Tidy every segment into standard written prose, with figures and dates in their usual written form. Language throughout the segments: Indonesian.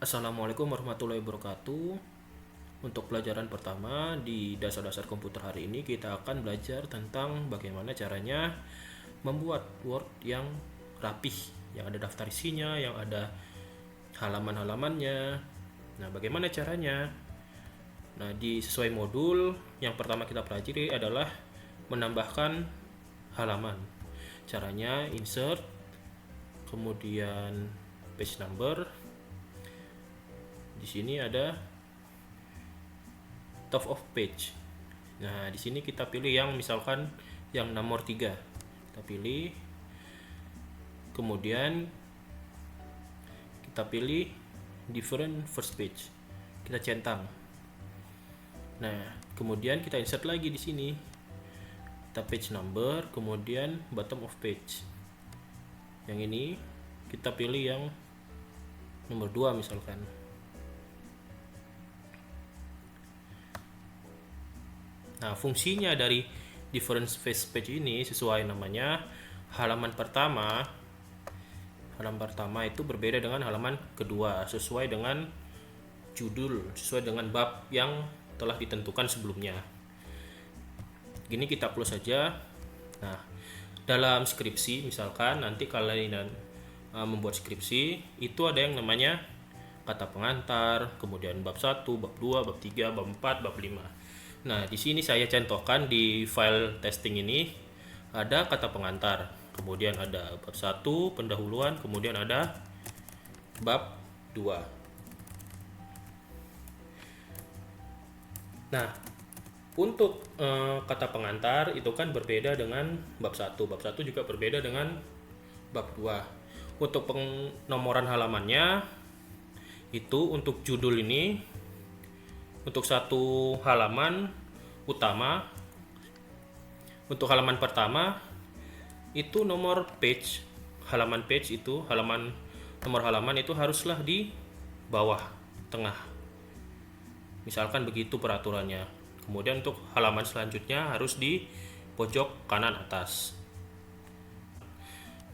Assalamualaikum warahmatullahi wabarakatuh. Untuk pelajaran pertama di dasar-dasar komputer hari ini kita akan belajar tentang bagaimana caranya membuat Word yang rapih, yang ada daftar isinya, yang ada halaman-halamannya. Nah, bagaimana caranya? Nah, di sesuai modul yang pertama kita pelajari adalah menambahkan halaman. Caranya insert, kemudian page number. Di sini ada top of page. Nah, di sini kita pilih yang misalkan yang nomor 3. Kita pilih. Kemudian kita pilih different first page. Kita centang. Nah, kemudian kita insert lagi di sini. Kita page number, kemudian bottom of page. Yang ini kita pilih yang nomor 2 misalkan. Nah, fungsinya dari different first page ini sesuai namanya, halaman pertama itu berbeda dengan halaman kedua sesuai dengan judul, sesuai dengan bab yang telah ditentukan sebelumnya. Gini kita close saja. Nah, dalam skripsi misalkan nanti kalian membuat skripsi itu ada yang namanya kata pengantar, kemudian bab 1, bab 2, bab 3, bab 4, bab 5. Nah, di sini saya contohkan di file testing ini ada kata pengantar, kemudian ada bab 1 pendahuluan, kemudian ada bab 2. Nah, untuk kata pengantar itu kan berbeda dengan bab 1. Bab 1 juga berbeda dengan bab 2. Untuk penomoran halamannya itu untuk judul ini, untuk satu halaman utama, untuk halaman pertama itu nomor page, halaman page itu nomor halaman itu haruslah di bawah tengah. Misalkan begitu peraturannya. Kemudian untuk halaman selanjutnya harus di pojok kanan atas.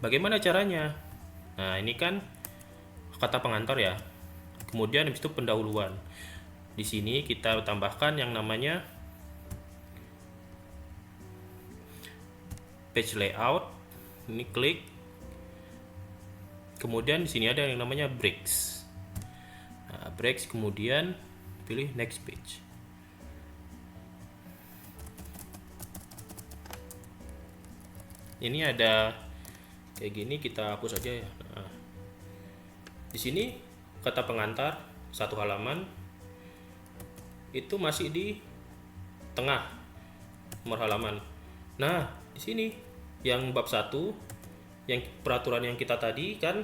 Bagaimana caranya? Nah, ini kan kata pengantar ya. Kemudian habis itu pendahuluan. Di sini kita tambahkan yang namanya page layout. Ini klik. Kemudian di sini ada yang namanya breaks. Nah, breaks kemudian pilih next page. Ini ada kayak gini, kita hapus aja ya. Nah, di sini kata pengantar satu halaman itu masih di tengah nomor halaman. Nah, di sini yang bab 1 yang peraturan yang kita tadi kan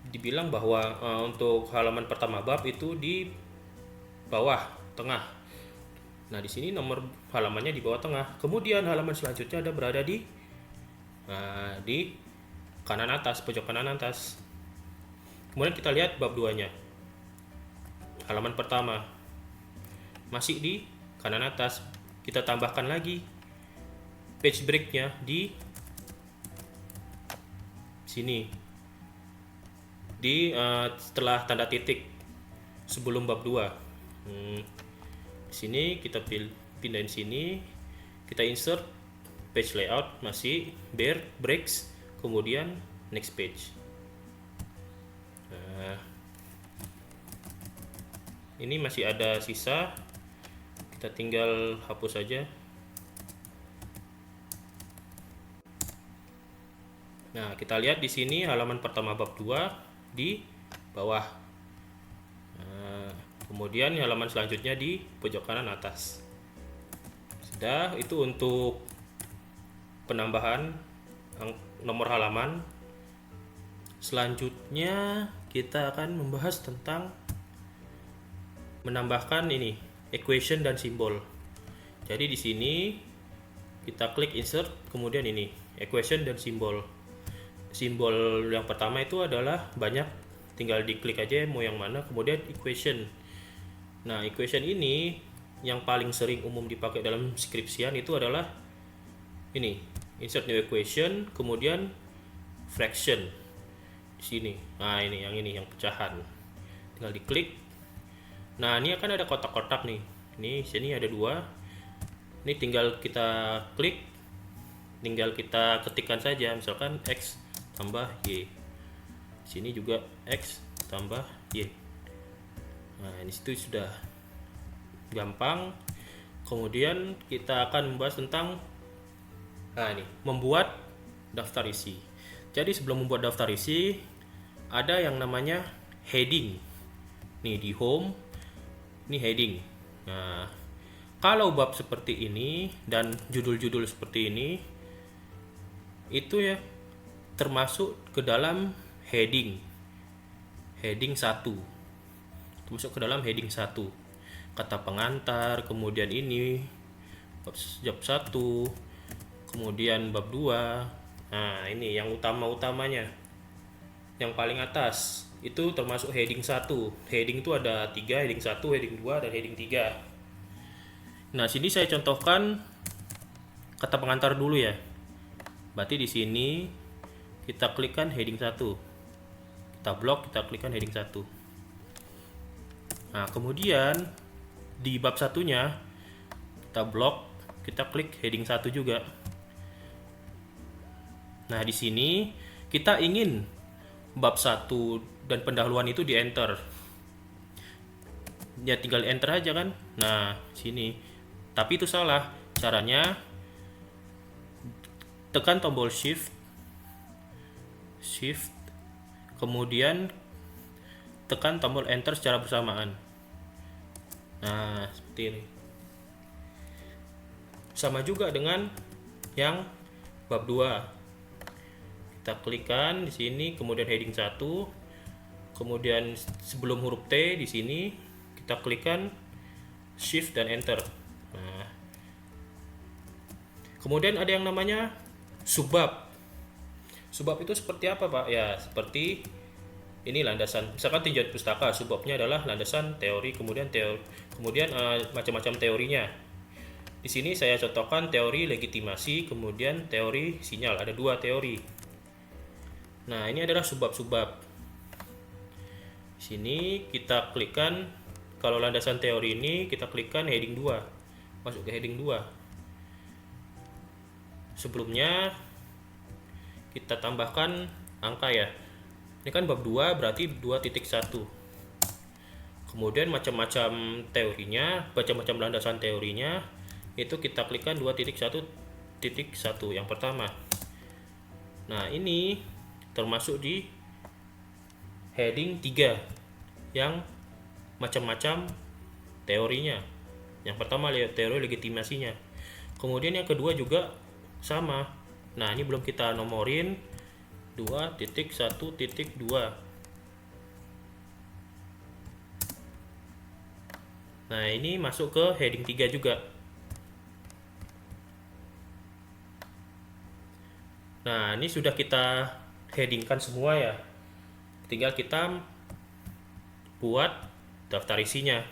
dibilang bahwa untuk halaman pertama bab itu di bawah tengah. Nah, di sini nomor halamannya di bawah tengah. Kemudian halaman selanjutnya ada berada di kanan atas, pojok kanan atas. Kemudian kita lihat bab 2-nya. Halaman pertama masih di kanan atas. Kita tambahkan lagi page break-nya di sini, di setelah tanda titik sebelum bab 2. Di sini kita pindahin sini, kita insert page layout, masih breaks, kemudian next page. Nah, ini masih ada sisa, kita tinggal hapus saja. Nah, kita lihat di sini halaman pertama bab 2 di bawah. Nah, kemudian halaman selanjutnya di pojok kanan atas. Sudah, itu untuk penambahan nomor halaman. Selanjutnya kita akan membahas tentang menambahkan ini equation dan simbol. Jadi di sini kita klik insert, kemudian ini equation dan simbol. Simbol yang pertama itu adalah banyak, tinggal diklik aja mau yang mana, kemudian equation. Nah, equation ini yang paling sering umum dipakai dalam skripsian itu adalah ini, insert new equation, kemudian fraction di sini. Nah, ini yang pecahan. tinggal diklik. Nah, ini akan ada kotak-kotak nih. Ini sini ada 2. Ini tinggal kita klik, tinggal kita ketikkan saja, misalkan X tambah Y. Sini juga X tambah Y. Nah, ini situ sudah gampang. Kemudian kita akan membahas tentang membuat daftar isi. Jadi sebelum membuat daftar isi, ada yang namanya heading. Nih di home, ini heading. Nah, kalau bab seperti ini dan judul-judul seperti ini, itu ya termasuk ke dalam heading 1. Termasuk ke dalam heading 1. Kata pengantar, kemudian ini bab 1, kemudian bab 2. Nah, ini yang utama-utamanya. Yang paling atas itu termasuk heading 1. Heading itu ada 3, heading 1, heading 2, dan heading 3. Nah, sini saya contohkan kata pengantar dulu ya. Berarti di sini kita klikkan heading 1. Kita blok, kita klikkan heading 1. Nah, kemudian di bab satunya kita blok, kita klik heading 1 juga. Nah, di sini kita ingin bab 1 dan pendahuluan itu di enter. Ya tinggal enter aja kan. Nah, sini. Tapi itu salah. Caranya tekan tombol shift, kemudian tekan tombol enter secara bersamaan. Nah, seperti ini. Sama juga dengan yang bab 2. Kita klikkan di sini, kemudian heading 1, kemudian sebelum huruf T di sini kita klikkan shift dan enter. Nah, kemudian ada yang namanya subbab. Subbab itu seperti apa, Pak? Ya, seperti ini landasan. Misalkan tinjauan pustaka, subbabnya adalah landasan teori, kemudian macam-macam teorinya. Di sini saya contohkan teori legitimasi, kemudian teori sinyal. Ada 2 teori. Nah, ini adalah subbab-subbab. Di sini kita klikkan, kalau landasan teori ini kita klikkan heading 2. Masuk ke heading 2. Sebelumnya kita tambahkan angka ya. Ini kan bab 2 berarti 2.1. Kemudian macam-macam teorinya, macam-macam landasan teorinya itu kita klikkan 2.1.1 yang pertama. Nah, ini termasuk di heading 3 yang macam-macam teorinya. Yang pertama teori legitimasinya. Kemudian yang kedua juga sama. Nah, ini belum kita nomorin 2.1.2. Nah, ini masuk ke heading 3 juga. Nah, ini sudah kita headingkan semua ya. Tinggal kita buat daftar isinya.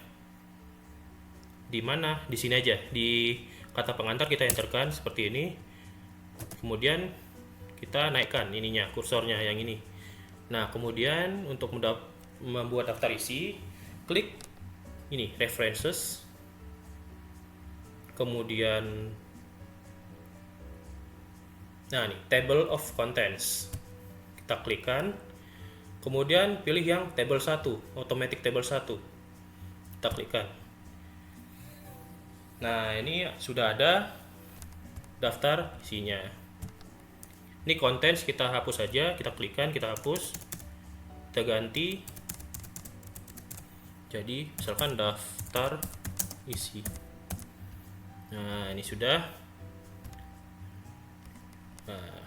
Di mana? Di sini aja. Di kata pengantar kita enterkan seperti ini. Kemudian kita naikkan ininya, kursornya yang ini. Nah, kemudian untuk membuat daftar isi, klik ini references, kemudian nih table of contents kita klikkan, kemudian pilih yang table 1, automatic table 1 kita klikkan. Nah, ini sudah ada daftar isinya. Ini contents kita hapus saja, kita klikkan, kita hapus, kita ganti jadi misalkan daftar isi. Nah, ini sudah. Nah,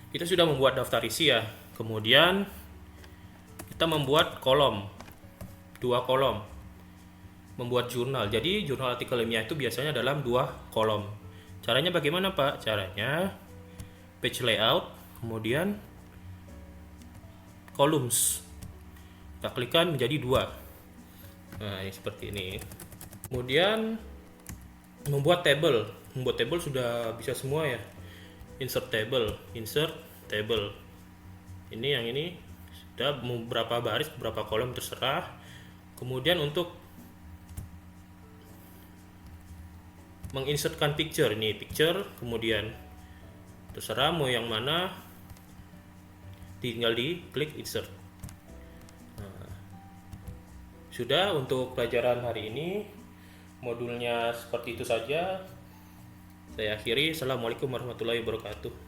kita sudah membuat daftar isi ya. Kemudian kita membuat kolom, 2 kolom, membuat jurnal. Jadi jurnal artikel ilmiah itu biasanya dalam 2 kolom. Caranya bagaimana, Pak? Caranya page layout, kemudian columns. Kita klikkan menjadi 2. Nah, ini seperti ini. Kemudian membuat table. Membuat table sudah bisa semua ya. Insert table. Ini yang ini Sudah, mau berapa baris, berapa kolom terserah. Kemudian untuk menginsertkan picture, ini picture, kemudian terserah mau yang mana, tinggal di klik insert. Nah, sudah, untuk pelajaran hari ini modulnya seperti itu saja. Saya akhiri. Assalamualaikum warahmatullahi wabarakatuh.